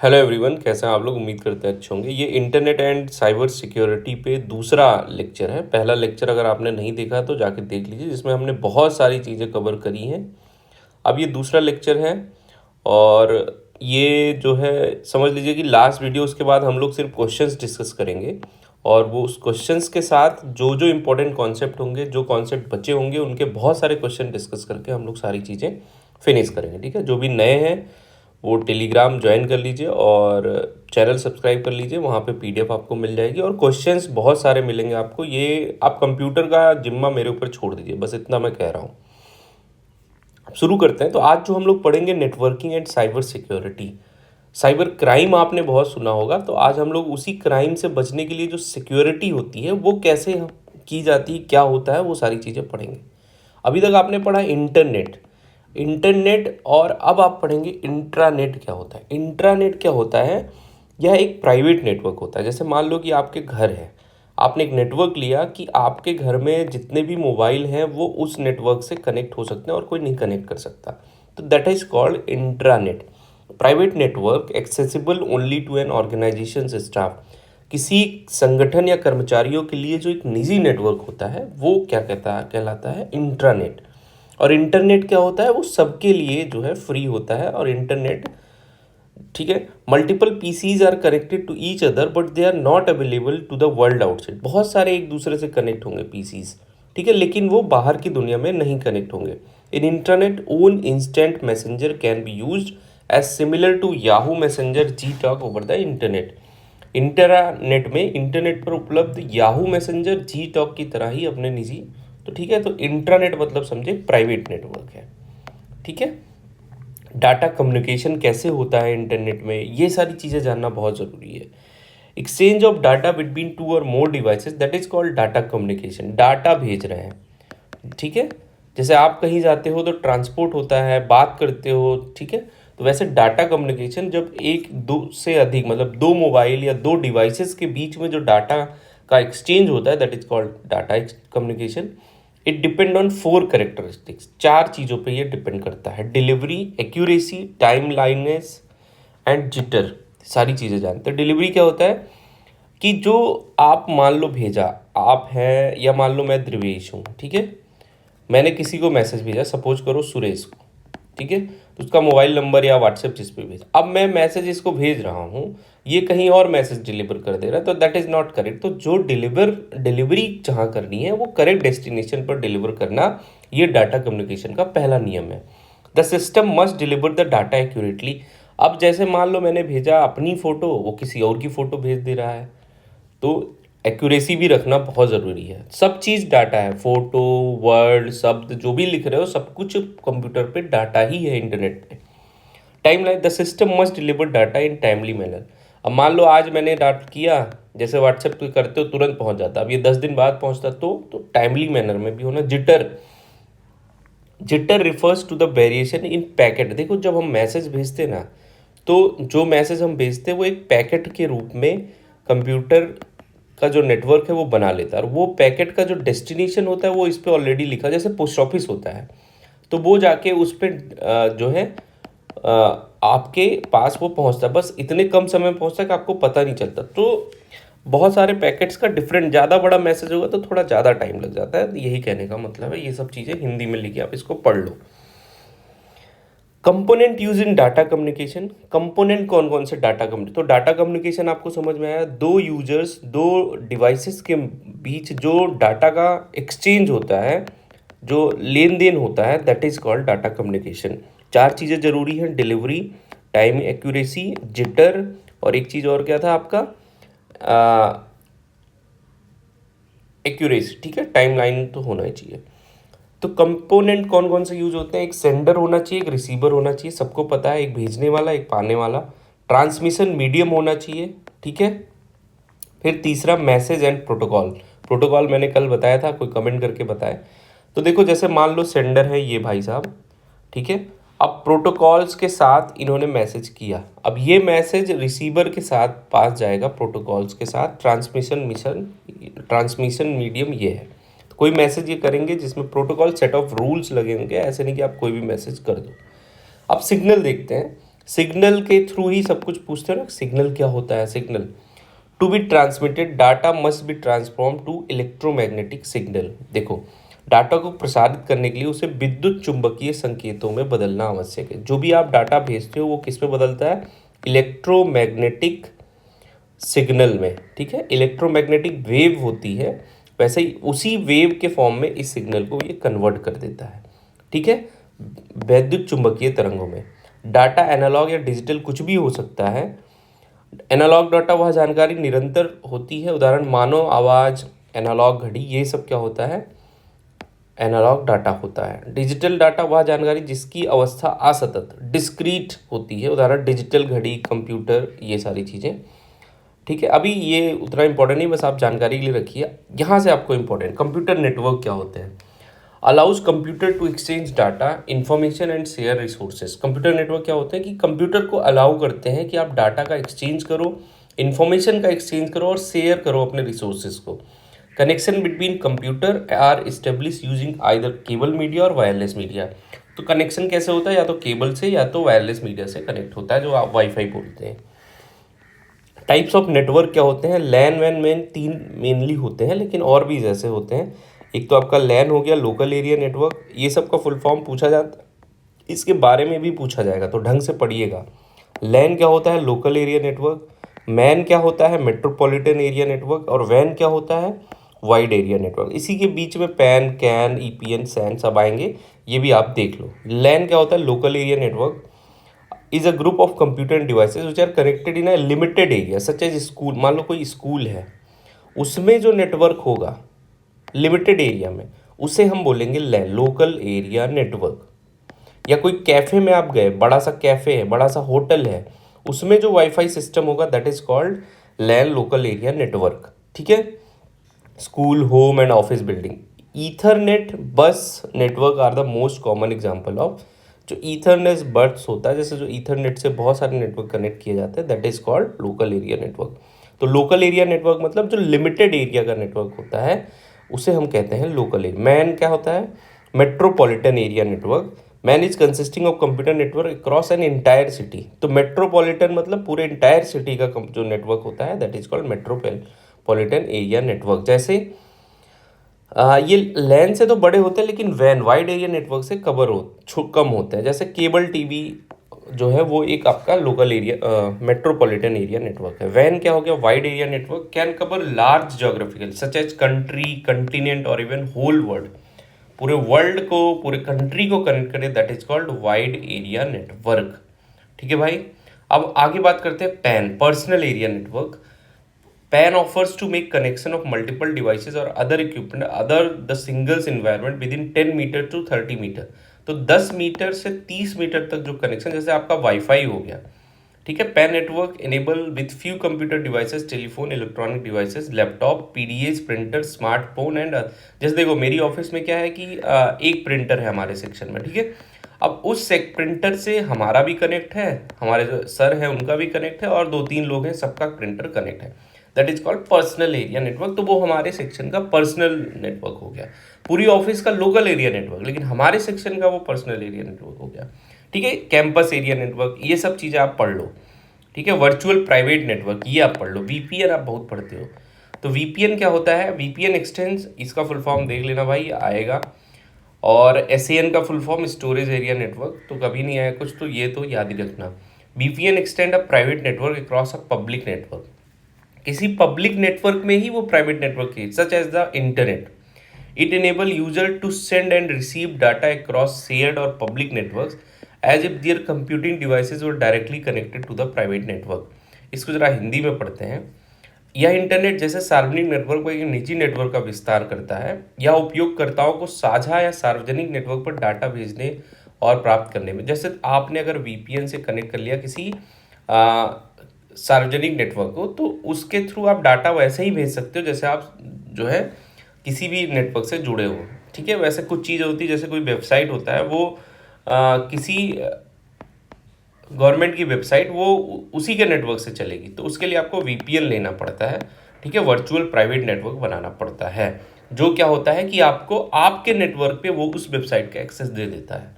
Hello everyone, कैसे हैं आप लोग। उम्मीद करते हैं अच्छे होंगे। ये इंटरनेट एंड साइबर सिक्योरिटी पे दूसरा लेक्चर है। पहला लेक्चर अगर आपने नहीं देखा तो जाके देख लीजिए, जिसमें हमने बहुत सारी चीज़ें कवर करी हैं। अब ये दूसरा लेक्चर है और ये जो है समझ लीजिए कि लास्ट वीडियो, उसके बाद हम लोग सिर्फ क्वेश्चंस डिस्कस करेंगे और वो उस क्वेश्चंस के साथ जो जो इम्पोर्टेंट कॉन्सेप्ट होंगे, जो कॉन्सेप्ट बचे होंगे, उनके बहुत सारे क्वेश्चन डिस्कस करके हम लोग सारी चीज़ें फिनिश करेंगे। ठीक है, जो भी नए हैं वो टेलीग्राम ज्वाइन कर लीजिए और चैनल सब्सक्राइब कर लीजिए। वहाँ पे पीडीएफ आपको मिल जाएगी और क्वेश्चंस बहुत सारे मिलेंगे आपको। ये आप कंप्यूटर का जिम्मा मेरे ऊपर छोड़ दीजिए, बस इतना मैं कह रहा हूँ। अब शुरू करते हैं। तो आज जो हम लोग पढ़ेंगे networking and cyber security. Cyber crime आपने बहुत सुना होगा, तो आज हम लोग उसी क्राइम से बचने के लिए जो सिक्योरिटी होती है वो कैसे की जाती है, क्या होता है, वो सारी चीज़ें पढ़ेंगे। अभी तक आपने पढ़ा इंटरनेट। इंटरनेट और अब आप पढ़ेंगे इंट्रानेट क्या होता है। इंट्रानेट क्या होता है? यह एक प्राइवेट नेटवर्क होता है। जैसे मान लो कि आपके घर है, आपने एक नेटवर्क लिया कि आपके घर में जितने भी मोबाइल हैं वो उस नेटवर्क से कनेक्ट हो सकते हैं और कोई नहीं कनेक्ट कर सकता। तो that is called intranet. Private network accessible only to an organization staff. किसी संगठन या कर्मचारियों के लिए जो एक निजी नेटवर्क होता है वो क्या कहलाता है? इंट्रानेट। और इंटरनेट क्या होता है? वो सबके लिए जो है फ्री होता है। और इंटरनेट, ठीक है, multiple PCs are connected to each other but they are not available to the world outside. बहुत सारे एक दूसरे से कनेक्ट होंगे पीसीज, ठीक है, लेकिन वो बाहर की दुनिया में नहीं कनेक्ट होंगे। In internet own instant messenger can be use as similar to Yahoo messenger G talk over the internet. Internet में, इंटरनेट पर उपलब्ध याहू मैसेंजर जी टॉक की तरह ही अपने निजी। तो ठीक है, तो इंट्रानेट मतलब समझे प्राइवेट नेटवर्क है। ठीक है, डाटा कम्युनिकेशन कैसे होता है इंटरनेट में, ये सारी चीज़ें जानना बहुत ज़रूरी है। Exchange of data between two or more devices, that is called data communication. Data भेज रहे हैं, ठीक है। जैसे आप कहीं जाते हो तो ट्रांसपोर्ट होता है, बात करते हो, ठीक है। तो वैसे डाटा कम्युनिकेशन जब एक दो से अधिक, मतलब दो मोबाइल या दो डिवाइसेस के बीच में जो डाटा का एक्सचेंज होता है, that is called data communication. It depend on four characteristics. चार चीज़ों पे ये डिपेंड करता है: delivery, accuracy, timeliness and jitter. सारी चीज़ें जानते हैं। डिलीवरी क्या होता है कि जो आप मान लो भेजा, आप हैं या मान लो मैं द्रिवेश हूँ, ठीक है। मैंने किसी को मैसेज भेजा, सपोज करो सुरेश को, ठीक है। तो उसका मोबाइल नंबर या व्हाट्सएप जिस पे भेजा, अब मैं मैसेज इसको भेज रहा हूँ, ये कहीं और मैसेज डिलीवर कर दे रहा है, तो दैट इज़ नॉट करेक्ट। तो जो डिलीवरी जहाँ करनी है वो करेक्ट डेस्टिनेशन पर डिलीवर करना, ये डाटा कम्युनिकेशन का पहला नियम है। The system must deliver the data accurately. अब जैसे मान लो मैंने भेजा अपनी फ़ोटो, वो किसी और की फ़ोटो भेज दे रहा है, तो एक्यूरेसी भी रखना बहुत ज़रूरी है। सब चीज़ डाटा है, फोटो, वर्ड, शब्द जो भी लिख रहे हो, सब कुछ कंप्यूटर पे डाटा ही है इंटरनेट पे। Time line, the system must deliver data in timely manner. अब मान लो आज मैंने डाटा किया, जैसे व्हाट्सएप पे करते हो तुरंत पहुंच जाता, अब ये 10 दिन बाद पहुंचता, तो टाइमली मैनर में भी होना। Jitter, jitter refers to the variation in packet. देखो जब हम मैसेज भेजते ना, तो जो मैसेज हम भेजते हैं वो एक पैकेट के रूप में कंप्यूटर का जो नेटवर्क है वो बना लेता है। और वो पैकेट का जो डेस्टिनेशन होता है वो इस पे ऑलरेडी लिखा, जैसे पोस्ट ऑफिस होता है, तो वो जाके उस पे जो है आपके पास वो पहुंचता है। बस इतने कम समय में पहुंचता है कि आपको पता नहीं चलता। तो बहुत सारे पैकेट्स का डिफरेंट, ज़्यादा बड़ा मैसेज होगा तो थोड़ा ज़्यादा टाइम लग जाता है। यही कहने का मतलब है। ये सब चीज़ें हिंदी में लिखी, आप इसको पढ़ लो। Component use in data communication. Component कौन कौन से डाटा कम्युनिकेशन? तो डाटा कम्युनिकेशन आपको समझ में आया, दो यूजर्स, दो डिवाइसेस के बीच जो डाटा का एक्सचेंज होता है, जो लेन देन होता है, that is called data communication. चार चीज़ें जरूरी हैं: डिलीवरी, टाइम एक्यूरेसी, जिटर, और एक चीज़ और क्या था आपका? एक्यूरेसी, ठीक है। टाइम लाइन तो होना ही चाहिए। तो कंपोनेंट कौन कौन से यूज होते हैं? एक सेंडर होना चाहिए, एक रिसीवर होना चाहिए, सबको पता है, एक भेजने वाला, एक पाने वाला। ट्रांसमिशन मीडियम होना चाहिए, ठीक है। फिर तीसरा मैसेज एंड प्रोटोकॉल। प्रोटोकॉल मैंने कल बताया था, कोई कमेंट करके बताए। तो देखो जैसे मान लो सेंडर है ये भाई साहब, ठीक है। अब प्रोटोकॉल्स के साथ इन्होंने मैसेज किया, अब ये मैसेज रिसीवर के साथ पास जाएगा प्रोटोकॉल्स के साथ। ट्रांसमिशन मीडियम ये है। तो कोई मैसेज ये करेंगे जिसमें प्रोटोकॉल सेट ऑफ रूल्स लगे होंगे, ऐसे नहीं कि आप कोई भी मैसेज कर दो। अब सिग्नल देखते हैं। सिग्नल के थ्रू ही सब कुछ पूछते हो ना, सिग्नल क्या होता है। Signal to be transmitted data must be transform to electromagnetic signal. देखो, डाटा को प्रसारित करने के लिए उसे विद्युत चुंबकीय संकेतों में बदलना आवश्यक है। जो भी आप डाटा भेजते हो वो किस में बदलता है, इलेक्ट्रोमैग्नेटिक सिग्नल में। ठीक है, इलेक्ट्रोमैग्नेटिक वेव होती है, वैसे ही उसी वेव के फॉर्म में इस सिग्नल को ये कन्वर्ट कर देता है। ठीक है, वैद्युत चुंबकीय तरंगों में। डाटा एनालॉग या डिजिटल कुछ भी हो सकता है। एनालॉग डाटा वह जानकारी निरंतर होती है, उदाहरण मानव आवाज़, एनालॉग घड़ी, ये सब क्या होता है, एनालॉग डाटा होता है। डिजिटल डाटा वह जानकारी जिसकी अवस्था असतत डिस्क्रीट होती है, उदाहरण डिजिटल घड़ी, कंप्यूटर, ये सारी चीज़ें। ठीक है, अभी ये उतना इंपॉर्टेंट नहीं, बस आप जानकारी के लिए रखिए। यहाँ से आपको इंपॉर्टेंट, कंप्यूटर नेटवर्क क्या होते हैं। Allows computer to exchange data, information and share resources. Computer network क्या होते हैं कि कंप्यूटर को अलाउ करते हैं कि आप डाटा का एक्सचेंज करो, इंफॉर्मेशन का एक्सचेंज करो और शेयर करो अपने रिसोर्सेज को। Connection between computer are establish using either cable media और वायरलेस मीडिया। तो कनेक्शन कैसे होता है, या तो केबल से या तो वायरलेस मीडिया से कनेक्ट होता है, जो आप वाईफाई बोलते हैं। टाइप्स ऑफ नेटवर्क क्या होते हैं, लैन वैन मेन तीन मेनली होते हैं, लेकिन और भी जैसे होते हैं। एक तो आपका लैन हो गया, लोकल एरिया नेटवर्क, ये सब का फुल फॉर्म पूछा जाता है, इसके बारे में भी पूछा जाएगा, तो ढंग से पढ़िएगा। लैन क्या होता है, लोकल एरिया नेटवर्क। मैन क्या होता है, मेट्रोपॉलिटन एरिया नेटवर्क। और वैन क्या होता है, वाइड एरिया नेटवर्क। इसी के बीच में पैन, कैन, ईपीएन, सैन सब आएंगे, ये भी आप देख लो। लैन क्या होता है, local area network is a group of computer and devices which are connected in a limited area such as school. मान लो कोई स्कूल है, उसमें जो नेटवर्क होगा लिमिटेड एरिया में, उसे हम बोलेंगे लैन, लोकल एरिया नेटवर्क। या कोई कैफे में आप गए, बड़ा सा कैफे है, बड़ा सा होटल है, उसमें जो वाईफाई सिस्टम होगा that is called LAN, local area network. ठीक है, school, home and office building. Ethernet bus network are the most common example of, जो ईथरनेट बस होता है, जैसे जो ईथरनेट से बहुत सारे नेटवर्क कनेक्ट किए जाते हैं, that is called local area network. तो लोकल एरिया नेटवर्क मतलब जो लिमिटेड एरिया का नेटवर्क होता है उसे हम कहते हैं लोकल एरिया। मैन क्या होता है, metropolitan area network. Man is consisting of computer network across an entire city. तो मेट्रोपॉलिटन मतलब पूरे इंटायर सिटी का जो नेटवर्क होता है that is called metropolitan area network. जैसे ये लैन से तो बड़े होते हैं, लेकिन वैन वाइड एरिया नेटवर्क से कम होते हैं। जैसे केबल टीवी जो है वो एक आपका local area metropolitan area network है। वैन क्या हो गया, wide area network, can cover large geographical such as country, continent और इवन होल वर्ल्ड। पूरे वर्ल्ड को, पूरे कंट्री को कनेक्ट करे, that is called wide area network. ठीक है भाई, अब आगे बात करते हैं PAN, personal area network. PAN offers to make connection of multiple devices or other equipment other the singles environment within 10 metre to 30 metre. तो 10 मीटर से 30 मीटर तक जो कनेक्शन, जैसे आपका वाईफाई हो गया, ठीक है। Pan network enable with few computer devices, telephone, electronic devices, laptop, PDS, printer, smartphone and, जैसे देखो मेरी ऑफिस में क्या है कि एक प्रिंटर है हमारे सेक्शन में, ठीक है। अब उस प्रिंटर से हमारा भी कनेक्ट है, हमारे जो सर हैं उनका भी कनेक्ट है, और 2-3 लोग हैं, सबका प्रिंटर कनेक्ट है। That is called personal area network. तो वो हमारे सेक्शन का पर्सनल नेटवर्क हो गया। पूरी ऑफिस का लोकल एरिया नेटवर्क, लेकिन हमारे सेक्शन का वो पर्सनल एरिया नेटवर्क हो गया। ठीक है, कैंपस एरिया नेटवर्क, ये सब चीज़ें आप पढ़ लो। ठीक है, वर्चुअल प्राइवेट नेटवर्क, ये आप पढ़ लो। वीपीएन आप बहुत पढ़ते हो, तो वीपीएन क्या होता है, वीपीएन एक्सटेंस, इसका फुल फॉर्म देख लेना भाई, आएगा। और एसएएन का full form storage area network, तो कभी नहीं आया कुछ, तो ये तो याद ही रखना। VPN extend a private network across a public network. किसी पब्लिक नेटवर्क में ही वो प्राइवेट नेटवर्क है, such as the internet. It enable user to send and receive data across shared or public networks as if their computing devices were directly connected to the private network. इसको जरा हिंदी में पढ़ते हैं। यह internet जैसे सार्वजनिक network पर एक निजी नेटवर्क का विस्तार करता है। यह उपयोगकर्ताओं को साझा या सार्वजनिक नेटवर्क पर डाटा भेजने और प्राप्त करने में, जैसे आपने अगर वीपीएन से कनेक्ट कर लिया किसी सार्वजनिक नेटवर्क को, तो उसके थ्रू आप डाटा वैसे ही भेज सकते हो जैसे आप जो है किसी भी नेटवर्क से जुड़े हो। ठीक है, वैसे कुछ चीज़ होती है, जैसे कोई वेबसाइट होता है, वो किसी गवर्नमेंट की वेबसाइट वो उसी के नेटवर्क से चलेगी, तो उसके लिए आपको वीपीएन लेना पड़ता है। ठीक है, वर्चुअल प्राइवेट नेटवर्क बनाना पड़ता है, जो क्या होता है कि आपको आपके नेटवर्क पे वो उस वेबसाइट का एक्सेस दे देता है।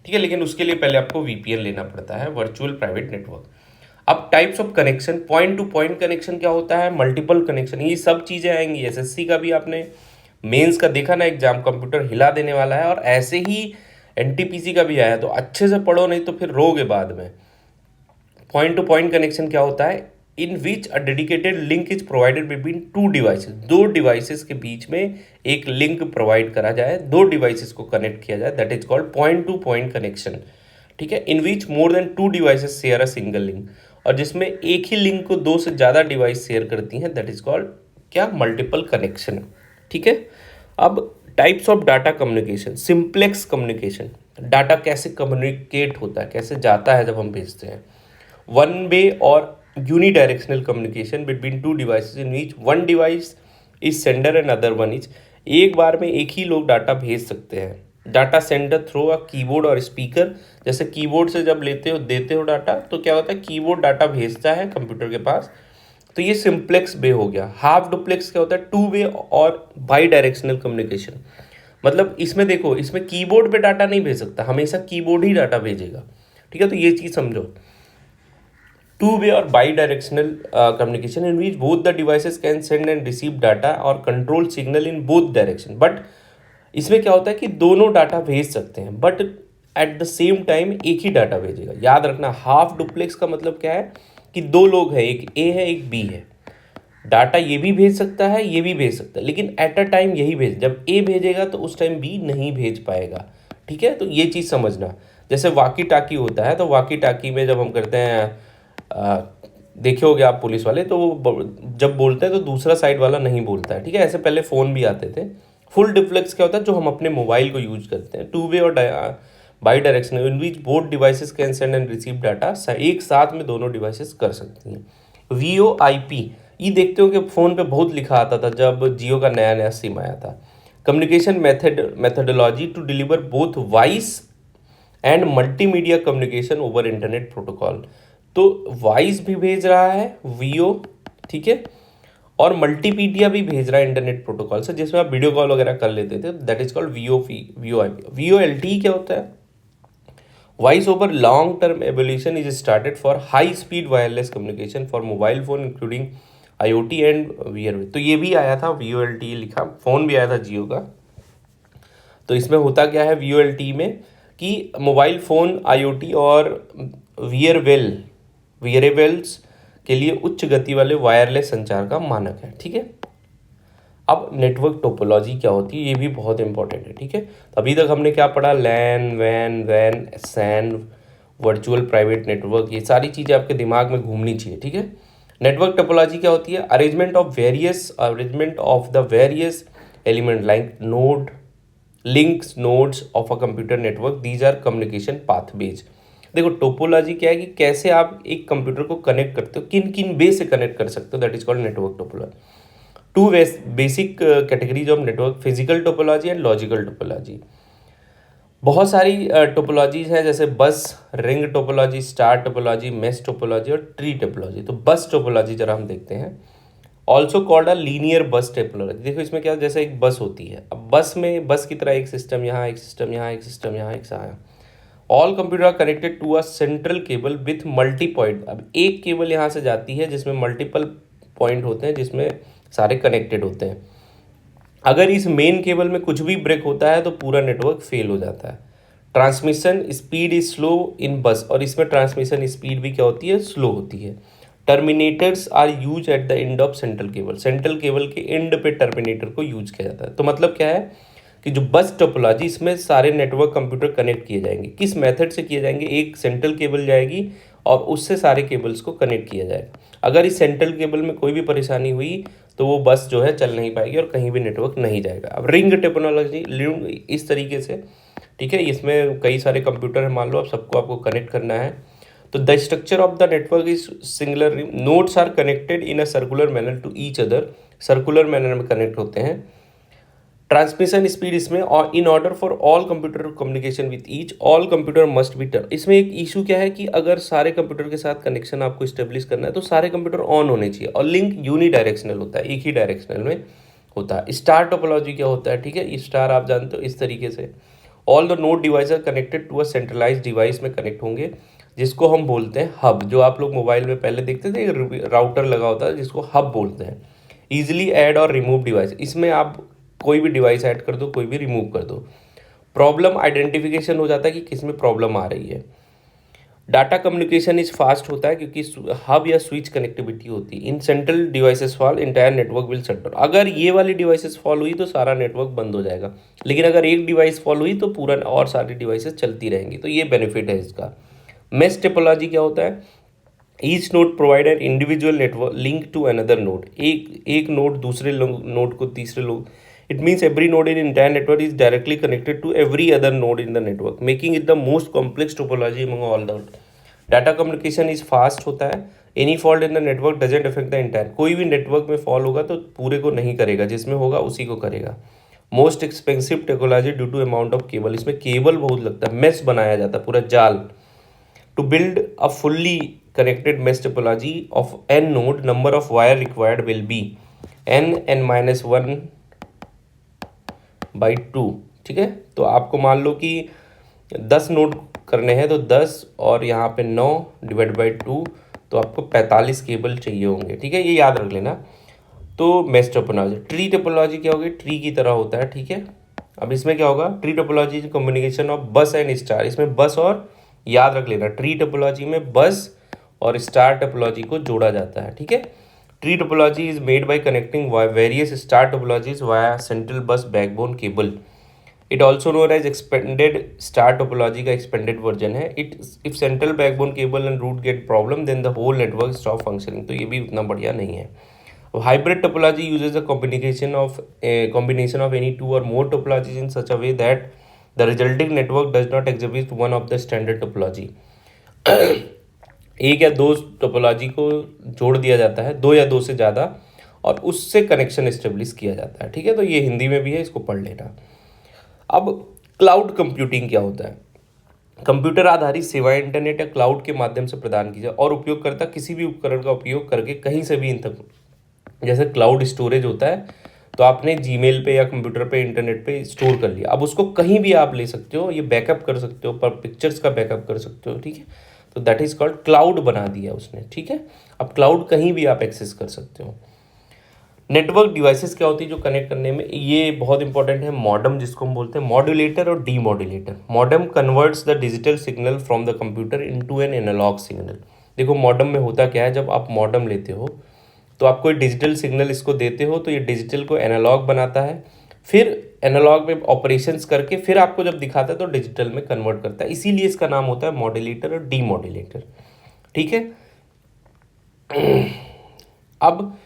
ठीक है, लेकिन उसके लिए पहले आपको वीपीएन लेना पड़ता है, वर्चुअल प्राइवेट नेटवर्क। अब types of connection, point to point connection क्या होता है, मल्टीपल कनेक्शन, ये सब चीज़ें आएंगी। एसएससी का भी आपने मेंस का देखा ना एग्जाम, कंप्यूटर हिला देने वाला है, और ऐसे ही एनटीपीसी का भी आया, तो अच्छे से पढ़ो नहीं तो फिर रोगे बाद में। पॉइंट टू पॉइंट कनेक्शन क्या होता है, in which a dedicated link is provided between two devices, दो डिवाइसेस के बीच में एक लिंक प्रोवाइड करा जाए, दो डिवाइसेस को कनेक्ट किया जाए, that is called point to point connection. ठीक है, in which more than two devices share a single link, और जिसमें एक ही लिंक को दो से ज़्यादा डिवाइस शेयर करती हैं, दैट इज कॉल्ड क्या, मल्टीपल कनेक्शन। ठीक है, अब types of data communication, simplex communication, data कैसे कम्युनिकेट होता है, कैसे जाता है जब हम भेजते हैं। वन वे और unidirectional communication between two devices in which one device is sender and other one is, एक बार में एक ही लोग डाटा भेज सकते हैं। Data sender through a keyboard और स्पीकर, जैसे कीबोर्ड से जब लेते हो देते हो डाटा, तो क्या होता है, कीबोर्ड डाटा भेजता है कंप्यूटर के पास, तो ये सिंप्लेक्स वे हो गया। हाफ डुप्लेक्स क्या होता है, टू वे और बाई डायरेक्शनल कम्युनिकेशन, मतलब इसमें देखो, इसमें कीबोर्ड पे डाटा नहीं भेज सकता, हमेशा कीबोर्ड ही डाटा भेजेगा। ठीक है, तो ये चीज़ समझो। टू वे और bidirectional communication in which both the devices can send and receive data और control signal in both direction, but इसमें क्या होता है कि दोनों डाटा भेज सकते हैं, but at the same time एक ही डाटा भेजेगा। याद रखना, हाफ डुप्लेक्स का मतलब क्या है कि दो लोग हैं, एक ए है एक बी है, डाटा ये भी भेज सकता है ये भी भेज सकता है, लेकिन एट अ टाइम यही भेज, जब ए भेजेगा तो उस टाइम बी नहीं भेज पाएगा। ठीक है, तो ये चीज़ समझना। जैसे वाकी टाकी होता है, तो वाकी टाकी में जब हम करते हैं, देखे होगे आप पुलिस वाले, तो वो जब बोलते हैं तो दूसरा साइड वाला नहीं बोलता है। ठीक है, ऐसे पहले फ़ोन भी आते थे। फुल डिफ्लेक्स क्या होता है, जो हम अपने मोबाइल को यूज करते हैं। टू वे और by directional in which both devices can send and receive data, एक साथ में दोनों डिवाइसेस कर सकती हैं। VoIP, ये देखते हो कि फ़ोन पे बहुत लिखा आता था जब जियो का नया नया सिम आया था। Communication methodology to deliver both voice and multimedia communication over internet protocol, तो वॉइस भी भेज रहा है वीओ, ठीक है, और मल्टीमीडिया भी भेज रहा है इंटरनेट प्रोटोकॉल से, जिसमें आप वीडियो कॉल वगैरह कर लेते थे, that is called VoIP। VoLTE क्या होता है, voice over long term evolution is started for high speed wireless communication for mobile phone including IoT and VR. तो ये भी आया था VoLTE लिखा, फ़ोन भी आया था जियो का। तो इसमें होता क्या है VoLTE में कि मोबाइल फ़ोन, IoT और वियरेबल्स के लिए उच्च गति वाले वायरलेस संचार का मानक है। ठीक है, अब नेटवर्क टोपोलॉजी क्या होती है, ये भी बहुत इंपॉर्टेंट है। ठीक है, तो अभी तक हमने क्या पढ़ा, लैन, वैन, सैन, वर्चुअल प्राइवेट नेटवर्क, ये सारी चीज़ें आपके दिमाग में घूमनी चाहिए। ठीक है, नेटवर्क टोपोलॉजी क्या होती है, arrangement of the various element like node, links, nodes of a computer network, these are communication pathways. देखो, टोपोलॉजी क्या है कि कैसे आप एक कंप्यूटर को कनेक्ट करते हो, किन किन वे से कनेक्ट कर सकते हो, that is called network topology. Two basic categories of network, physical topology and logical topology. बहुत सारी टोपोलॉजीज हैं, जैसे bus, ring topology, star topology, mesh topology और ट्री टोपोलॉजी। तो बस टोपोलॉजी जरा हम देखते हैं, also called a linear bus topology. देखो इसमें क्या, जैसे एक बस होती है, अब बस में बस की तरह एक सिस्टम यहाँ, एक सिस्टम यहाँ, एक सिस्टम यहाँ, एक यहाँ। All computer are connected to a central cable with multi point. अब एक केबल यहाँ से जाती है जिसमें मल्टीपल पॉइंट होते हैं, जिसमें सारे कनेक्टेड होते हैं। अगर इस मेन केबल में कुछ भी ब्रेक होता है तो पूरा नेटवर्क फेल हो जाता है। ट्रांसमिशन स्पीड इज स्लो इन बस, और इसमें ट्रांसमिशन स्पीड भी क्या होती है, स्लो होती है। Terminators are use at the end of central cable, central cable के एंड पे टर्मिनेटर को यूज किया जाता है। तो मतलब क्या है कि जो बस टोपोलॉजी, इसमें सारे नेटवर्क कंप्यूटर कनेक्ट किए जाएंगे। किस मेथड से किए जाएंगे, एक सेंट्रल केबल जाएगी और उससे सारे केबल्स को कनेक्ट किया जाएगा। अगर इस सेंट्रल केबल में कोई भी परेशानी हुई तो वो बस जो है चल नहीं पाएगी और कहीं भी नेटवर्क नहीं जाएगा। अब रिंग टोपोलॉजी इस तरीके से, ठीक है, इसमें कई सारे कंप्यूटर है, मान लो अब सबको आपको कनेक्ट करना है। तो the structure of the network is singular ring, nodes are connected in a circular manner to each other, circular manner में कनेक्ट होते हैं। ट्रांसमिशन स्पीड इसमें, और in order for all computer communication with each, all computer must be turn. इसमें एक issue क्या है कि अगर सारे कंप्यूटर के साथ कनेक्शन आपको इस्टेब्लिश करना है तो सारे कंप्यूटर ऑन होने चाहिए, और लिंक यूनी डायरेक्शनल होता है, एक ही डायरेक्शनल में होता है। स्टार टोपोलॉजी क्या होता है, ठीक है, स्टार आप जानते हो इस तरीके से, all the node device are connected to a centralize device में कनेक्ट होंगे, जिसको हम बोलते हैं हब। जो आप लोग मोबाइल में पहले देखते थे राउटर लगा होता है जिसको हब बोलते हैं। ईजिली ऐड और रिमूव डिवाइस, इसमें आप कोई भी डिवाइस ऐड कर दो, कोई भी रिमूव कर दो। प्रॉब्लम आइडेंटिफिकेशन हो जाता है कि किस में प्रॉब्लम आ रही है। डाटा कम्युनिकेशन इज फास्ट होता है क्योंकि हब या स्विच कनेक्टिविटी होती है। In central devices fall entire network will shut down. अगर ये वाली डिवाइसेस फॉल हुई तो सारा नेटवर्क बंद हो जाएगा, लेकिन अगर एक डिवाइस फॉल हुई तो पूरा और सारी डिवाइसेस चलती रहेंगी। तो ये बेनिफिट है इसका। मेश टिपोलॉजी क्या होता है? Each node provide an individual network link to another node. एक नोड दूसरे नोड को तीसरे लोग, it means every node in entire network is directly connected to every other node in the network, making it the most complex topology among all the data communication is fast होता है। any fault in the network doesn't affect the entire, कोई भी network में fall होगा तो पूरे को नहीं करेगा, जिसमें होगा उसी को करेगा। Most expensive technology due to amount of cable, इसमें केबल बहुत लगता है, मेस बनाया जाता है पूरा जाल। To build a fully connected mesh topology of n node, number of wire required will be n(n-1) by 2। ठीक है, तो आपको मान लो कि 10 नोट करने हैं तो 10 और यहाँ पे 9 डिवाइड बाई 2, तो आपको 45 केबल चाहिए होंगे। ठीक है, ये याद रख लेना। तो मेश टोपोलॉजी, ट्री टोपोलॉजी क्या होगी? ट्री की तरह होता है। ठीक है, अब इसमें क्या होगा? ट्री टोपोलॉजी कम्युनिकेशन ऑफ बस एंड स्टार, इसमें बस और, याद रख लेना, ट्री टोपोलॉजी में बस और स्टार टोपोलॉजी को जोड़ा जाता है। ठीक है, tree topology is made by connecting various star topologies via central bus backbone cable. It also known as expanded star topology का एक्सपेंडेड वर्जन है। It if central backbone cable and root get problem then the whole network stop functioning, तो ये भी उतना बढ़िया नहीं है। Hybrid topology uses the combination of any two or more topologies in such a way that the resulting network does not exhibit one of the standard topology। एक या दो टोपोलॉजी को जोड़ दिया जाता है, दो या दो से ज़्यादा, और उससे कनेक्शन इस्टेब्लिश किया जाता है। ठीक है, तो ये हिंदी में भी है, इसको पढ़ लेना। अब क्लाउड कंप्यूटिंग क्या होता है? कंप्यूटर आधारित सेवाएं इंटरनेट या क्लाउड के माध्यम से प्रदान की जाए और उपयोगकर्ता किसी भी उपकरण का उपयोग करके कहीं से भी इन तक, जैसे क्लाउड स्टोरेज होता है, तो आपने जीमेल पे या कंप्यूटर पे इंटरनेट पे स्टोर कर लिया, अब उसको कहीं भी आप ले सकते हो, ये बैकअप कर सकते हो, पर पिक्चर्स का बैकअप कर सकते हो। ठीक है, तो दैट इज कॉल्ड क्लाउड बना दिया उसने। ठीक है, अब क्लाउड कहीं भी आप एक्सेस कर सकते हो। नेटवर्क डिवाइसेस क्या होती है जो कनेक्ट करने में, ये बहुत इंपॉर्टेंट है। मॉडम, जिसको हम बोलते हैं, मॉड्यूलेटर और demodulator. Modem converts the digital signal from the computer into an analogue signal. देखो मॉडम में होता क्या है, जब आप मॉडम लेते हो तो आप कोई डिजिटल सिग्नल इसको देते हो, तो ये डिजिटल को एनालॉग बनाता है, फिर एनालॉग में ऑपरेशंस करके फिर आपको जब दिखाता है तो डिजिटल में कन्वर्ट करता है, इसीलिए इसका नाम होता है मॉड्यूलेटर और डीमॉड्यूलेटर। ठीक है, अब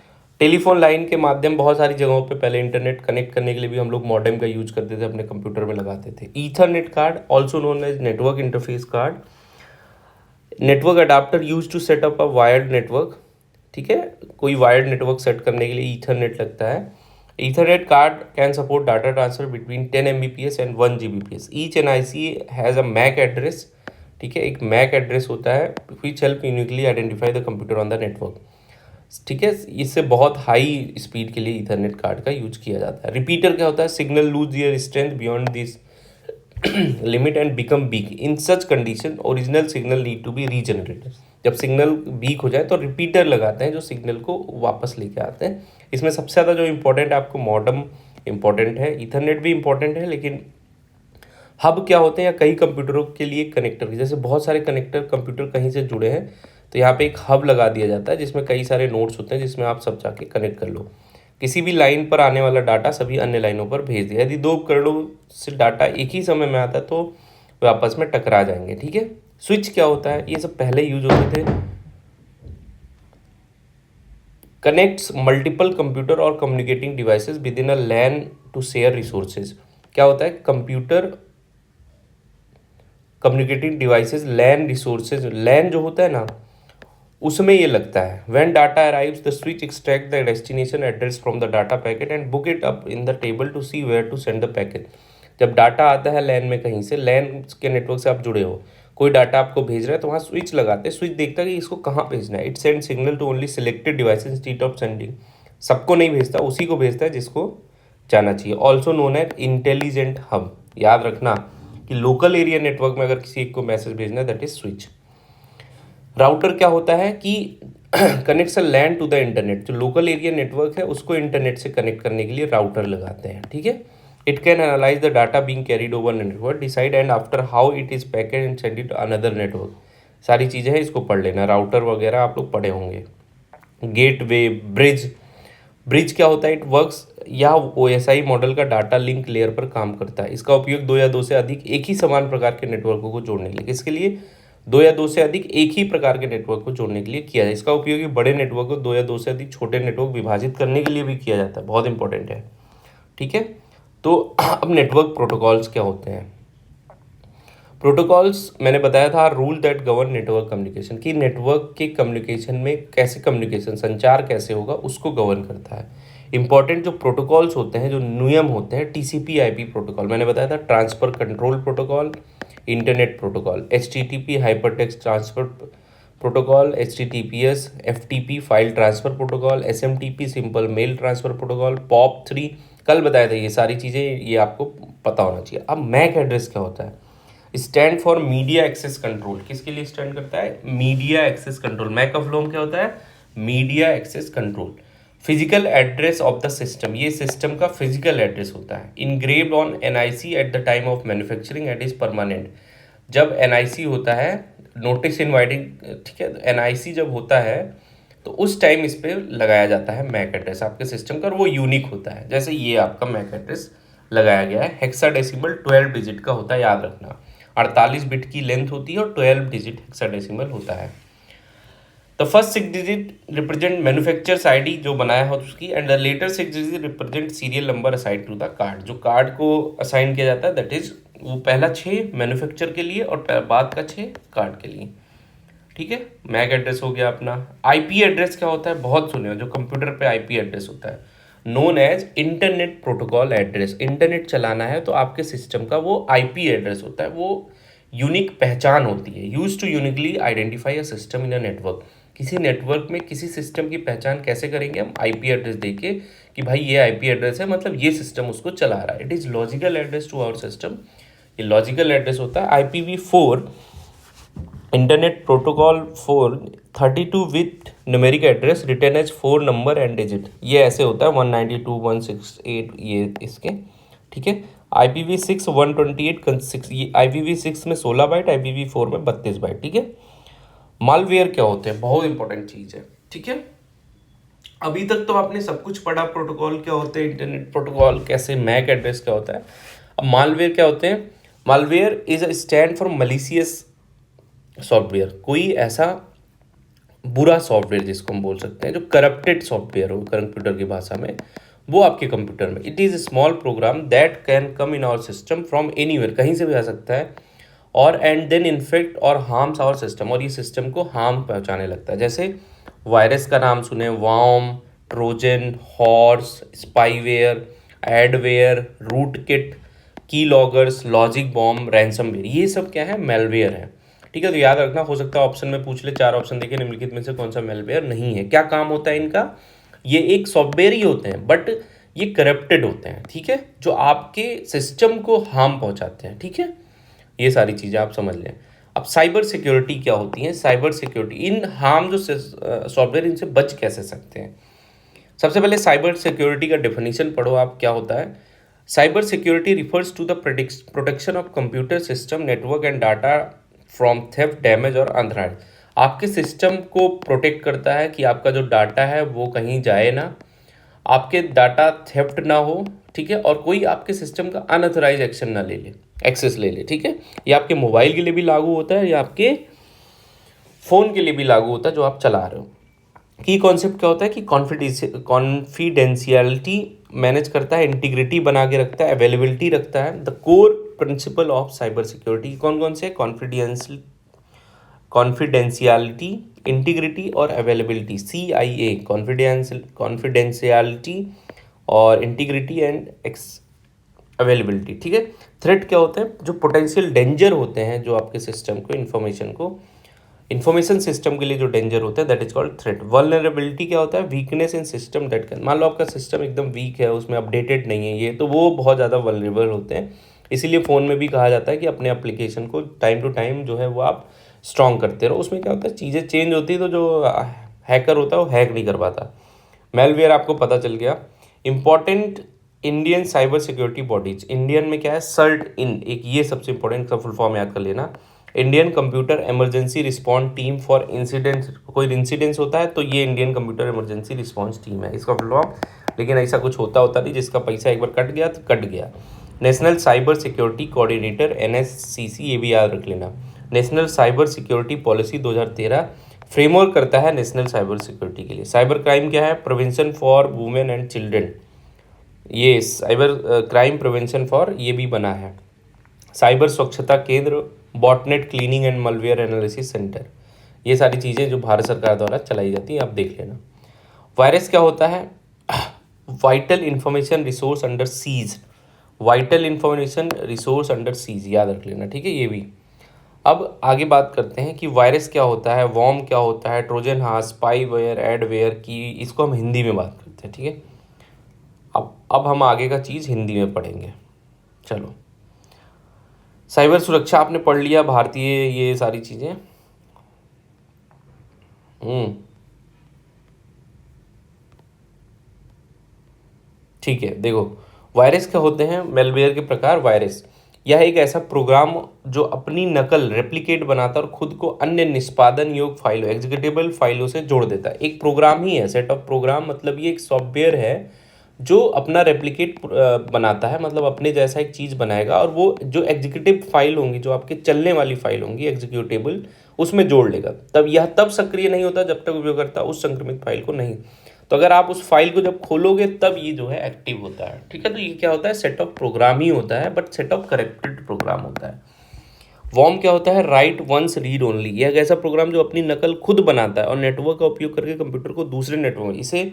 टेलीफोन लाइन के माध्यम बहुत सारी जगहों पे पहले इंटरनेट कनेक्ट करने के लिए भी हम लोग मॉडेम का यूज करते थे, अपने कंप्यूटर में लगाते थे। Ethernet card, also known as network interface card, network adapter use to set up a wired network. ठीक है, कोई वायर्ड नेटवर्क सेट करने के लिए ईथरनेट लगता है। Ethernet card can support data transfer between 10 Mbps and 1 Gbps। Each NIC has a MAC address. ठीक है, एक मैक एड्रेस होता है which help uniquely identify the computer on the network. ठीक है, इससे बहुत हाई स्पीड के लिए ईथरनेट कार्ड का यूज किया जाता है। रिपीटर क्या होता है? Signal lose their strength beyond this limit and become weak. In such condition original signal need to be regenerated. जब सिग्नल वीक हो जाए तो रिपीटर लगाते हैं जो सिग्नल को वापस लेके आते हैं। इसमें सबसे ज़्यादा जो इम्पोर्टेंट है आपको मॉडम इम्पोर्टेंट है, ईथरनेट भी इम्पोर्टेंट है, लेकिन हब क्या होते हैं या कई कंप्यूटरों के लिए कनेक्टर, जैसे बहुत सारे कनेक्टर कंप्यूटर कहीं से जुड़े हैं तो यहाँ पे एक हब लगा दिया जाता है जिसमें कई सारे नोड्स होते हैं जिसमें आप सब जाके कनेक्ट कर लो। किसी भी लाइन पर आने वाला डाटा सभी अन्य लाइनों पर भेज दिया। यदि दो उपकरणों से डाटा एक ही समय में आता है तो वे आपस में टकरा जाएंगे। ठीक है, स्विच क्या होता है? ये सब पहले यूज होते थे। कनेक्ट्स मल्टीपल कंप्यूटर और communicating devices within a LAN to share resources. क्या होता है? Computer communicating devices LAN resources, LAN जो होता है ना उसमें ये लगता है। When data arrives the switch extract the destination address from the data packet and book it up in the table to see where to send the packet. जब data आता है लैन में, कहीं से लैन के नेटवर्क से आप जुड़े हो, कोई डाटा आपको भेज रहा है तो वहाँ स्विच लगाते हैं, स्विच देखता है कि इसको कहाँ भेजना है। It send signal to only selected devices instead of sending. सबको नहीं भेजता, उसी को भेजता है जिसको जाना चाहिए। Also known as intelligent hub. याद रखना, कि लोकल एरिया नेटवर्क में अगर किसी एक को मैसेज भेजना है दैट इज स्विच। राउटर क्या होता है कि connects LAN to the internet, जो लोकल एरिया नेटवर्क है उसको इंटरनेट से कनेक्ट करने के लिए राउटर लगाते हैं, ठीक है। It can analyse the data being carried over network, decide and after how it is packed and send it another network. सारी चीज़ें हैं, इसको पढ़ लेना, राउटर वगैरह आप लोग पढ़े होंगे। गेटवे, ब्रिज, ब्रिज क्या होता है, इट वर्क्स या OSI मॉडल का डाटा लिंक लेयर पर काम करता है। इसका उपयोग दो या दो से अधिक एक ही समान प्रकार के नेटवर्कों को जोड़ने के लिए, किसके लिए, दो या दो से अधिक एक ही प्रकार के नेटवर्क को जोड़ने के लिए किया जाए। इसका उपयोग बड़े नेटवर्क को दो या दो से अधिक छोटे नेटवर्क विभाजित करने के लिए भी किया जाता है, बहुत इंपॉर्टेंट है, ठीक है। तो अब नेटवर्क प्रोटोकॉल्स क्या होते हैं। प्रोटोकॉल्स मैंने बताया था rule that govern network communication, कि नेटवर्क के कम्युनिकेशन में कैसे कम्युनिकेशन संचार कैसे होगा उसको गवर्न करता है। इंपॉर्टेंट जो प्रोटोकॉल्स होते हैं, जो नियम होते हैं, TCP/IP प्रोटोकॉल मैंने बताया था, transfer control protocol, internet protocol, HTTP hypertext transfer protocol, HTTPS FTP file transfer protocol, SMTP simple mail transfer protocol, POP3 कल बताया था। ये सारी चीज़ें ये आपको पता होना चाहिए। अब मैक एड्रेस क्या होता है, stand for media access control, किसके लिए स्टैंड करता है, media access control. MAC of लोम क्या होता है, media access control. Physical address of the system, ये सिस्टम का फिजिकल एड्रेस होता है। Engraved on NIC at the time of manufacturing and is permanent, जब NIC होता है, नोटिस इनवाइटिंग, ठीक है, NIC जब होता है तो उस टाइम इस पर लगाया जाता है मैक एड्रेस आपके सिस्टम का, और वो यूनिक होता है। जैसे ये आपका मैक एड्रेस लगाया गया है, हेक्साडेसिमल 12 डिजिट का होता है, याद रखना। 48 बिट की लेंथ होती है और 12 डिजिट हेक्साडेसिमल होता है। The first 6 digit represent manufacturers ID जो बनाया हो उसकी, and the later 6 digit represent serial number aside to the card, जो कार्ड को असाइन किया जाता है दैट इज वो पहला 6 मैन्युफैक्चर के लिए और बाद का 6 कार्ड के लिए, ठीक है। मैक एड्रेस हो गया अपना। IP एड्रेस क्या होता है, बहुत सुने हो, जो कंप्यूटर पे IP एड्रेस होता है, known as internet protocol address. Internet चलाना है तो आपके सिस्टम का वो IP एड्रेस होता है, वो यूनिक पहचान होती है। Use to uniquely identify a system in a network, किसी नेटवर्क में किसी सिस्टम की पहचान कैसे करेंगे हम, IP एड्रेस देके कि भाई ये IP एड्रेस है, मतलब ये सिस्टम उसको चला रहा है। It is logical address to our system, ये लॉजिकल एड्रेस होता है। IPv4 internet protocol 4 32 with numeric address return as 4 number and digit, ये ऐसे होता है 192.168 ये इसके, ठीक है। IPv6 128 ये IPv6 में 16 बाइट, IPv4 में 32 बाइट, ठीक है। मालवेयर क्या होते हैं, बहुत इंपॉर्टेंट चीज़ है, ठीक है। अभी तक तो आपने सब कुछ पढ़ा, प्रोटोकॉल क्या होते हैं, इंटरनेट प्रोटोकॉल कैसे, मैक एड्रेस क्या होता है। अब मालवेयर क्या होते हैं, malware is a stand for malicious software, कोई ऐसा बुरा सॉफ्टवेयर जिसको हम बोल सकते हैं, जो करप्टेड सॉफ्टवेयर हो कंप्यूटर की भाषा में, वो आपके कंप्यूटर में। It is a small program that can come in our system from anywhere, कहीं से भी आ सकता है, और एंड देन इन्फेक्ट और हार्म्स आवर सिस्टम, और ये सिस्टम को हार्म पहुंचाने लगता है। जैसे वायरस का नाम सुने, worm, Trojan, horse, spyware, adware, rootkit, keyloggers, logic bomb, ransomware, ये सब क्या है, मेलवेयर है, ठीक है। तो याद रखना, हो सकता है ऑप्शन में पूछ ले, 4 ऑप्शन देखे, निम्नलिखित में से कौन सा मेलवेयर नहीं है। क्या काम होता है इनका, ये एक सॉफ्टवेयर ही होते हैं बट ये करप्टेड होते हैं, ठीक है, जो आपके सिस्टम को हार्म पहुंचाते हैं, ठीक है। ये सारी चीज़ें आप समझ लें। अब साइबर सिक्योरिटी क्या होती है, साइबर सिक्योरिटी, इन हार्म जो सॉफ्टवेयर, इनसे बच कैसे सकते हैं। सबसे पहले साइबर सिक्योरिटी का डेफिनेशन पढ़ो आप, क्या होता है। Cyber security refers to the protection of computer system, network and data from theft, damage और अनथॉराइज्ड, आपके सिस्टम को प्रोटेक्ट करता है कि आपका जो डाटा है वो कहीं जाए ना, आपके डाटा थेफ्ट ना हो, ठीक है, और कोई आपके सिस्टम का अनऑथराइज एक्शन ना ले ले, एक्सेस ले ले, ठीक है। ये आपके मोबाइल के लिए भी लागू होता है, या आपके फ़ोन के लिए भी लागू होता है जो आप चला रहे हो। की कॉन्सेप्ट क्या होता है कि कॉन्फिडेंशियलिटी मैनेज करता है, इंटीग्रिटी बना के रखता है, अवेलेबिलिटी रखता है। The core principle of cyber security कौन कौन से, कॉन्फिडेंशियलिटी, इंटीग्रिटी और अवेलेबिलिटी, CIA, कॉन्फिडेंशियलिटी और इंटीग्रिटी एंड अवेलेबिलिटी, ठीक है। थ्रेट क्या होते हैं, जो पोटेंशियल डेंजर होते हैं, जो आपके सिस्टम को, इन्फॉर्मेशन सिस्टम के लिए जो डेंजर होता है that is called threat. Vulnerability क्या होता है, weakness in system that can, मान लो आपका सिस्टम एकदम वीक है, उसमें अपडेटेड नहीं है ये, तो वो बहुत ज़्यादा वल्नरेबल होते हैं, इसीलिए फ़ोन में भी कहा जाता है कि अपने एप्लीकेशन को टाइम टू टाइम जो है वो आप स्ट्रॉन्ग करते रहो। उसमें क्या होता है, चीज़ें चेंज होती है तो जो हैकर होता है वो हैक नहीं कर पाता। मेलवेयर आपको पता चल गया। Important Indian cyber security bodies, Indian में क्या है, सर्ट इन, एक ये सबसे इंपॉर्टेंट का फुल फॉर्म याद कर लेना। Indian computer emergency response team for incidents, कोई इंसिडेंस होता है तो ये Indian computer emergency response team है इसका फुल फॉर्म। लेकिन ऐसा कुछ होता नहीं, जिसका पैसा एक बार कट गया तो कट गया। National cyber security coordinator NSCC, ये भी याद रख लेना। National cyber security policy 2013 framework करता है नेशनल साइबर सिक्योरिटी के लिए। साइबर क्राइम क्या है, prevention for women and children, ये साइबर क्राइम प्रिवेंशन फॉर ये भी बना है। साइबर स्वच्छता केंद्र, botnet cleaning and malware analysis centre, ये सारी चीज़ें जो भारत सरकार द्वारा चलाई जाती है, आप देख लेना। वायरस क्या होता है, vital information resource under seize, vital information resource under seize, याद रख लेना, ठीक है ये भी। अब आगे बात करते हैं कि वायरस क्या होता है, वॉर्म क्या होता है, ट्रोजन हार्स, स्पाईवेयर, एडवेयर की, इसको हम हिंदी में बात करते हैं, ठीक है। अब हम आगे का चीज़ हिंदी में पढ़ेंगे। चलो, साइबर सुरक्षा आपने पढ़ लिया, भारतीय ये सारी चीज़ें। ठीक है, देखो वायरस क्या होते हैं, मेलवेयर के प्रकार। वायरस यह एक ऐसा प्रोग्राम जो अपनी नकल रेप्लिकेट बनाता है और खुद को अन्य निष्पादन योग्य फाइलों, एग्जीक्यूटेबल फाइलों से जोड़ देता है। एक प्रोग्राम ही है, सेट ऑफ प्रोग्राम, मतलब ये एक सॉफ्टवेयर है जो अपना रेप्लिकेट बनाता है, मतलब अपने जैसा एक चीज़ बनाएगा और वो जो एग्जीक्यूटिव फाइल होंगी, जो आपके चलने वाली फाइल होंगी एग्जीक्यूटेबल, उसमें जोड़ लेगा। तब सक्रिय नहीं होता जब तक उपयोगकर्ता उस संक्रमित फाइल को नहीं, तो अगर आप उस फाइल को जब खोलोगे तब ये जो है एक्टिव होता है, ठीक है। तो ये क्या होता है, सेट ऑफ प्रोग्राम ही होता है, but set of corrected program होता है। वॉर्म क्या होता है, राइट वंस रीड ओनली, यह एक ऐसा प्रोग्राम जो अपनी नकल खुद बनाता है और नेटवर्क का उपयोग करके कंप्यूटर को दूसरे नेटवर्क, इसे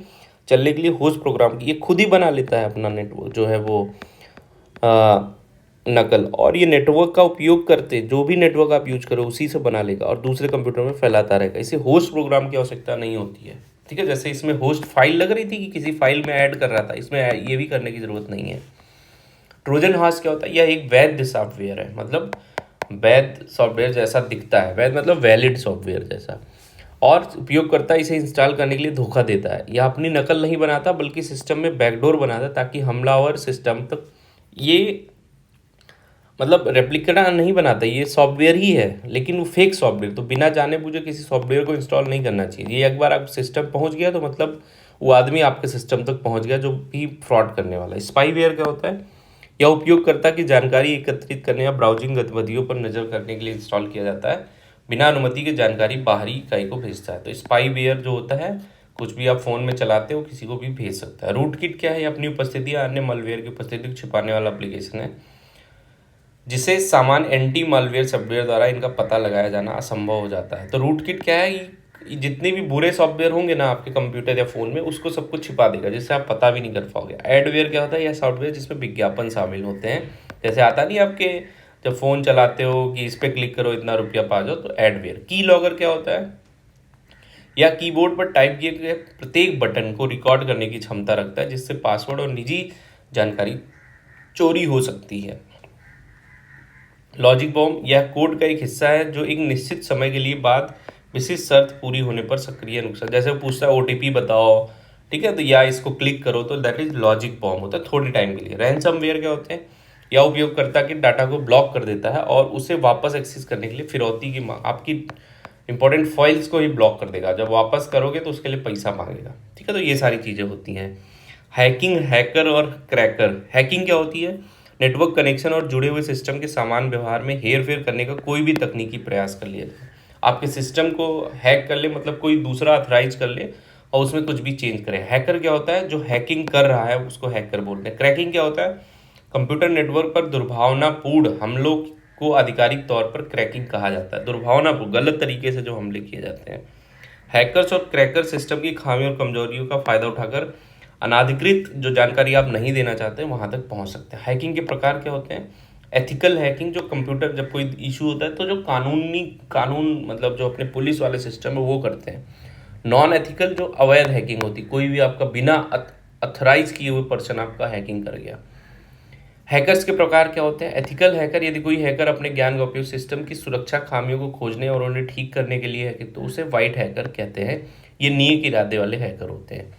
चलने के लिए होस्ट प्रोग्राम की, ये खुद ही बना लेता है अपना नेटवर्क जो है वो नकल, और ये नेटवर्क का उपयोग करते, जो भी नेटवर्क आप यूज करो उसी से बना लेगा और दूसरे कंप्यूटर में फैलाता रहेगा। इसे होस्ट प्रोग्राम की आवश्यकता नहीं होती है, ठीक है। जैसे इसमें होस्ट फाइल लग रही थी कि किसी फाइल में ऐड कर रहा था, इसमें ये भी करने की ज़रूरत नहीं है। ट्रोजन हॉर्स क्या होता है, यह एक वैध सॉफ्टवेयर है, मतलब वैध सॉफ्टवेयर जैसा दिखता है, वैध मतलब वैलिड सॉफ्टवेयर जैसा, और उपयोगकर्ता इसे इंस्टॉल करने के लिए धोखा देता है। यह अपनी नकल नहीं बनाता बल्कि सिस्टम में बैकडोर बनाता है ताकि हमलावर सिस्टम तक, ये मतलब रेप्लिकेटा नहीं बनाता, ये सॉफ्टवेयर ही है लेकिन वो फेक सॉफ्टवेयर, तो बिना जाने बूझे किसी सॉफ्टवेयर को इंस्टॉल नहीं करना चाहिए। ये एक बार आप सिस्टम पहुंच गया तो मतलब वो आदमी आपके सिस्टम तक पहुंच गया जो भी फ्रॉड करने वाला है। स्पाईवेयर क्या होता है, यह उपयोगकर्ता की जानकारी एकत्रित करने या ब्राउजिंग गतिविधियों पर नज़र करने के लिए इंस्टॉल किया जाता है, बिना अनुमति के जानकारी बाहरी इकाई को भेजता है। तो स्पाईवेयर जो होता है, कुछ भी आप फ़ोन में चलाते हो किसी को भी भेज सकता है। रूट किट क्या है, अपनी उपस्थिति या अन्य मलवेयर की उपस्थिति को छिपाने वाला एप्लीकेशन है जिसे सामान्य एंटी मालवेयर सॉफ्टवेयर द्वारा इनका पता लगाया जाना असंभव हो जाता है। तो रूट किट क्या है, ये जितने भी बुरे सॉफ्टवेयर होंगे ना आपके कंप्यूटर या फ़ोन में, उसको सब कुछ छिपा देगा जिससे आप पता भी नहीं कर पाओगे। एडवेयर क्या होता है, यह सॉफ्टवेयर जिसमें विज्ञापन शामिल होते हैं, जैसे आता नहीं आपके जब फ़ोन चलाते हो कि इस पर क्लिक करो इतना रुपया पा जाओ, तो एडवेयर। की लॉगर क्या होता है, या कीबोर्ड पर टाइप किए गए प्रत्येक बटन को रिकॉर्ड करने की क्षमता रखता है जिससे पासवर्ड और निजी जानकारी चोरी हो सकती है। लॉजिक बॉम्ब, यह कोड का एक हिस्सा है जो एक निश्चित समय के लिए बाद विशिष्ट शर्त पूरी होने पर सक्रिय नुकसान, जैसे वो पूछता है OTP बताओ, ठीक है, तो या इसको क्लिक करो, तो दैट इज लॉजिक बॉम्ब होता है थोड़ी टाइम के लिए। रैनसमवेयर क्या होते हैं, या उपयोगकर्ता के डाटा को ब्लॉक कर देता है और उसे वापस एक्सेस करने के लिए फिरौती की मांग, आपकी इंपॉर्टेंट फाइल्स को ही ब्लॉक कर देगा, जब वापस करोगे तो उसके लिए पैसा मांगेगा, ठीक है। तो ये सारी चीज़ें होती हैं। हैकिंग, हैकर और क्रैकर। हैकिंग क्या होती है, नेटवर्क कनेक्शन और जुड़े हुए सिस्टम के समान व्यवहार में हेर फेर करने का कोई भी तकनीकी प्रयास कर लिया जाए, आपके सिस्टम को हैक कर ले, मतलब कोई दूसरा अथराइज कर ले और उसमें कुछ भी चेंज करे। हैकर क्या होता है, जो हैकिंग कर रहा है उसको हैकर बोलते हैं। क्रैकिंग क्या होता है, कंप्यूटर नेटवर्क पर दुर्भावनापूर्ण हमलों को आधिकारिक तौर पर क्रैकिंग कहा जाता है। दुर्भावनापूर्ण, गलत तरीके से जो हमले किए जाते हैं। हैकर्स और क्रैकर सिस्टम की खामियों और कमजोरियों का फायदा उठाकर अनाधिकृत जो जानकारी आप नहीं देना चाहते वहां तक पहुंच सकते हैं। हैकिंग के प्रकार क्या होते हैं, एथिकल हैकिंग, जो कंप्यूटर जब कोई इशू होता है तो जो कानून मतलब जो अपने पुलिस वाले सिस्टम है वो करते हैं। नॉन एथिकल, जो अवैध हैकिंग होती, कोई भी आपका बिना अथराइज किए हुए पर्सन आपका हैकिंग कर गया। हैकर्स के प्रकार क्या होते हैं? एथिकल हैकर, यदि कोई हैकर अपने ज्ञान का उपयोग सिस्टम की सुरक्षा खामियों को खोजने और उन्हें ठीक करने के लिए है कि तो उसे वाइट हैकर कहते हैं। ये नेक इरादे वाले हैकर होते हैं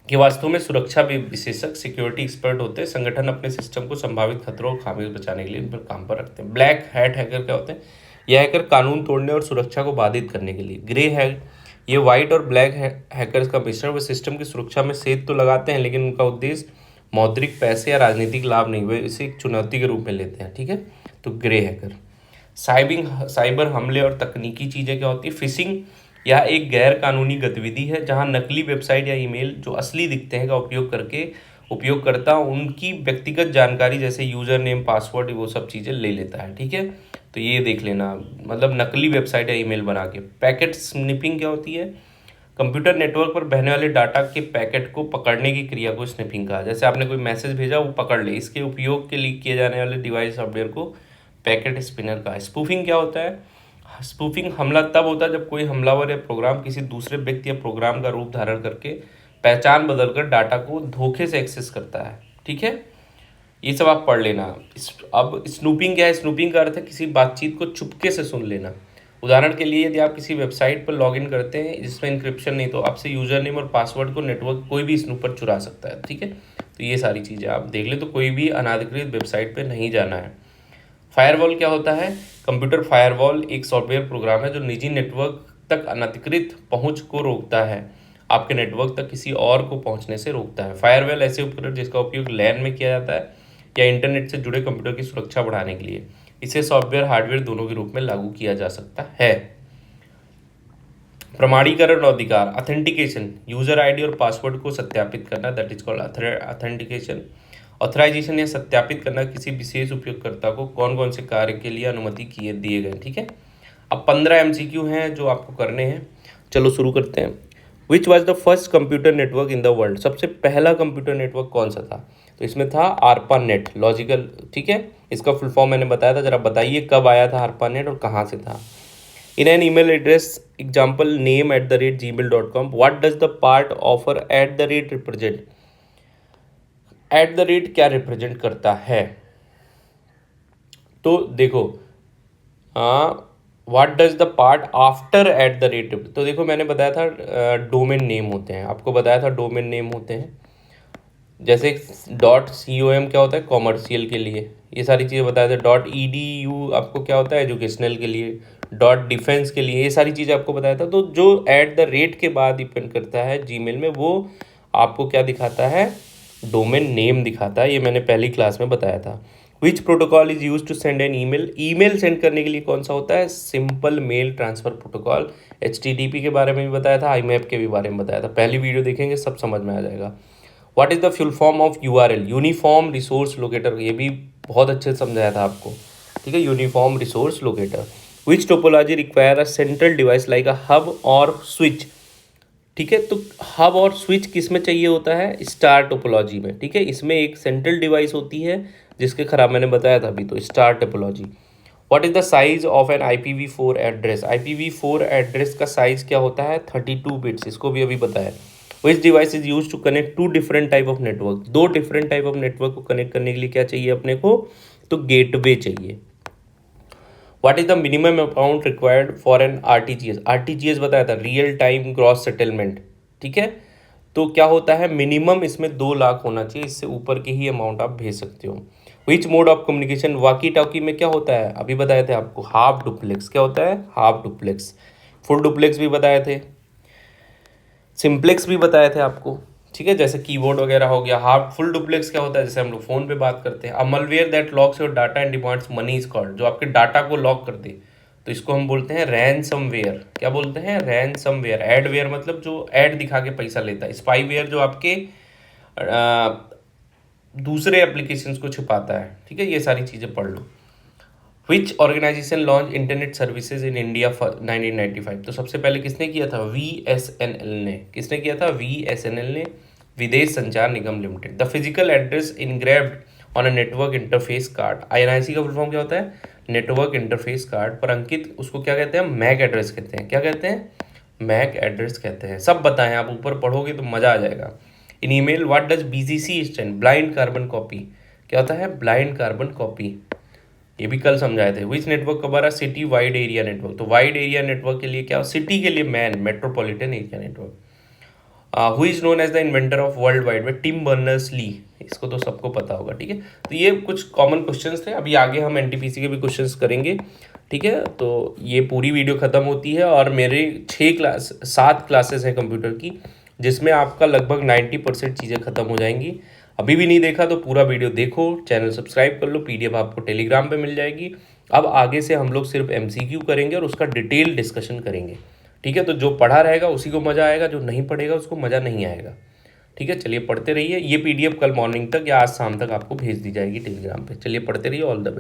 कि वास्तव में सुरक्षा विशेषज्ञ सिक्योरिटी एक्सपर्ट होते हैं। संगठन अपने सिस्टम को संभावित खतरों और खामियों से बचाने के लिए इन पर काम पर रखते हैं। ब्लैक हैट हैकर क्या होते हैं? यह हैकर कानून तोड़ने और सुरक्षा को बाधित करने के लिए। ग्रे हैक, ये व्हाइट और ब्लैक हैकर्स का मिश्रण। वे सिस्टम की सुरक्षा में सेध तो लगाते हैं, लेकिन उनका उद्देश्य मौद्रिक, पैसे या राजनीतिक लाभ नहीं, वे इसे एक चुनौती के रूप में लेते हैं। ठीक है, तो ग्रे हैकर। साइबर हमले और तकनीकी चीज़ें क्या होती है? फिशिंग, यह एक गैर कानूनी गतिविधि है जहां नकली वेबसाइट या ईमेल जो असली दिखते हैं का उपयोग करके उपयोगकर्ता उनकी व्यक्तिगत जानकारी जैसे यूजर नेम, पासवर्ड, वो सब चीज़ें ले लेता है। ठीक है, तो ये देख लेना, मतलब नकली वेबसाइट या ईमेल बना के। पैकेट स्निपिंग क्या होती है? कंप्यूटर नेटवर्क पर बहने वाले डाटा के पैकेट को पकड़ने की क्रिया को स्निपिंग कहा। जैसे आपने कोई मैसेज भेजा, वो पकड़ ले, इसके उपयोग के लिए किए जाने वाले डिवाइस सॉफ्टवेयर को पैकेट स्पिनर कहा है। स्पूफिंग क्या होता है? स्पूफिंग हमला तब होता है जब कोई हमलावर या प्रोग्राम किसी दूसरे व्यक्ति या प्रोग्राम का रूप धारण करके पहचान बदलकर डाटा को धोखे से एक्सेस करता है। ठीक है, ये सब आप पढ़ लेना। अब स्नूपिंग क्या है? स्नूपिंग का अर्थ है किसी बातचीत को चुपके से सुन लेना। उदाहरण के लिए, यदि आप किसी वेबसाइट पर लॉगिन करते हैं जिसमें इंक्रिप्शन नहीं, तो आपसे यूजर नेम और पासवर्ड को नेटवर्क कोई भी स्नूपर चुरा सकता है। ठीक है, तो ये सारी चीज़ें आप देख ले, तो कोई भी अनाधिकृत वेबसाइट पर नहीं जाना है। फायरवॉल क्या होता है? कंप्यूटर फायरवॉल एक सॉफ्टवेयर प्रोग्राम है जो निजी नेटवर्क तक अनधिकृत पहुंच को रोकता है, आपके नेटवर्क तक किसी और को पहुंचने से रोकता है। फायरवॉल ऐसे उपकरण जिसका उपयोग लैन में किया जाता है या इंटरनेट से जुड़े कंप्यूटर की सुरक्षा बढ़ाने के लिए। इसे सॉफ्टवेयर हार्डवेयर दोनों के रूप में लागू किया जा सकता है। प्रमाणीकरण और अधिकार, ऑथेंटिकेशन, यूजर आईडी और पासवर्ड को सत्यापित करना, that is called authentication. Authorisation या सत्यापित करना, किसी विशेष उपयोगकर्ता को कौन कौन से कार्य के लिए अनुमति किए दिए गए। ठीक है, अब 15 MCQ हैं जो आपको करने हैं। चलो शुरू करते हैं। Which was the first computer network in the world? सबसे पहला कंप्यूटर नेटवर्क कौन सा था? तो इसमें था ARPANET, लॉजिकल। ठीक है, इसका फुल फॉर्म मैंने बताया था, जरा बताइए कब आया था ARPANET और कहाँ से था। In an email address example name@gmail.com, what does the part offer @ represent? क्या रिप्रेजेंट करता है? तो देखो, what does the part after @ तो देखो मैंने बताया था डोमेन नेम होते हैं, आपको बताया था डोमेन नेम होते हैं। जैसे .com क्या होता है? कॉमर्शियल के लिए, ये सारी चीज़ें बताया था। .edu आपको क्या होता है? एजुकेशनल के लिए। .defense के लिए, ये सारी चीज़ें आपको बताया था। तो जो @ के बाद डिपेंड करता है जीमेल में, वो आपको क्या दिखाता है? डोमेन नेम दिखाता है। ये मैंने पहली क्लास में बताया था। Which protocol is use to send an email? Email send करने के लिए कौन सा होता है? Simple mail transfer protocol. HTTP के बारे में भी बताया था, IMAP के भी बारे में बताया था। पहली वीडियो देखेंगे सब समझ में आ जाएगा। What is the full form of URL? Uniform resource locator, ये भी बहुत अच्छे से समझाया था आपको। ठीक है, uniform resource locator. Which topology require a central device like a hub और स्विच? ठीक है, तो हब और स्विच किस में चाहिए होता है? स्टार टोपोलॉजी में। ठीक है, इसमें एक सेंट्रल डिवाइस होती है जिसके खराब मैंने बताया था अभी, तो star topology. What is the size of an IPv4 address? IPv4 address का साइज क्या होता है? 32 बिट्स, इसको भी अभी बताया। Which device is use to connect to different type of network? दो डिफरेंट टाइप ऑफ नेटवर्क को कनेक्ट करने के लिए क्या चाहिए अपने को? तो गेटवे चाहिए। What is the minimum amount required for an RTGS बताया था, रियल टाइम ग्रॉस सेटलमेंट। ठीक है, तो क्या होता है? मिनिमम इसमें 2 लाख होना चाहिए, इससे ऊपर के ही अमाउंट आप भेज सकते हो। Which mode of communication? Walkie talkie में क्या होता है? अभी बताए थे आपको, हाफ डुप्लेक्स। क्या होता है? Half duplex. फुल डुप्लेक्स भी बताए थे, सिंप्लेक्स भी बताए थे आपको। ठीक है, जैसे कीबोर्ड वगैरह हो गया। हाफ फुल डुप्लेक्स क्या होता है? जैसे हम लोग फोन पे बात करते हैं। अ malware that locks your data and demands money is called, जो आपके डाटा को लॉक कर दे, तो इसको हम बोलते हैं रैनसमवेयर। क्या बोलते हैं? रैनसमवेयर। एडवेयर मतलब जो ऐड दिखा के पैसा लेता है। स्पाईवेयर जो आपके दूसरे एप्लीकेशंस को छुपाता है। ठीक है, ये सारी चीज़ें पढ़ लो। Which organization launch internet services in India 1995? तो सबसे पहले किसने किया था? VSNL ने। किसने किया था? VSNL ने, Videsh Sanchar Nigam limited. The physical address engraved on a network interface card. INIC का फुल फॉर्म क्या होता है? नेटवर्क इंटरफेस कार्ड पर अंकित, उसको क्या कहते हैं? मैक एड्रेस कहते हैं। क्या कहते हैं? मैक एड्रेस कहते हैं। सब बताएं, आप ऊपर पढ़ोगे तो मज़ा आ जाएगा। In email what does BGC stand? Blind carbon copy. क्या होता है ब्लाइंड कार्बन कॉपी, ये भी कल समझाए थे। Which network cover a city wide area network, तो वाइड एरिया नेटवर्क के लिए क्या, सिटी के लिए MAN, metropolitan area network. Who is known as the inventor of world wide web, Tim Berners Lee, इसको तो सबको पता होगा, ठीक है। तो ये कुछ कॉमन क्वेश्चंस थे, अभी आगे हम एनटीपीसी के भी क्वेश्चंस करेंगे, ठीक है। तो ये पूरी वीडियो खत्म होती है और मेरे 7 क्लासेस हैं कंप्यूटर की, जिसमें आपका लगभग 90% चीज़ें खत्म हो जाएंगी। अभी भी नहीं देखा तो पूरा वीडियो देखो, चैनल सब्सक्राइब कर लो, पीडीएफ आपको टेलीग्राम पे मिल जाएगी। अब आगे से हम लोग सिर्फ एमसीक्यू करेंगे और उसका डिटेल डिस्कशन करेंगे, ठीक है। तो जो पढ़ा रहेगा उसी को मज़ा आएगा, जो नहीं पढ़ेगा उसको मज़ा नहीं आएगा, ठीक है। चलिए पढ़ते रहिए, ये पीडीएफ कल मॉर्निंग तक या आज शाम तक आपको भेज दी जाएगी टेलीग्राम पे। चलिए पढ़ते रहिए, ऑल द बेस्ट।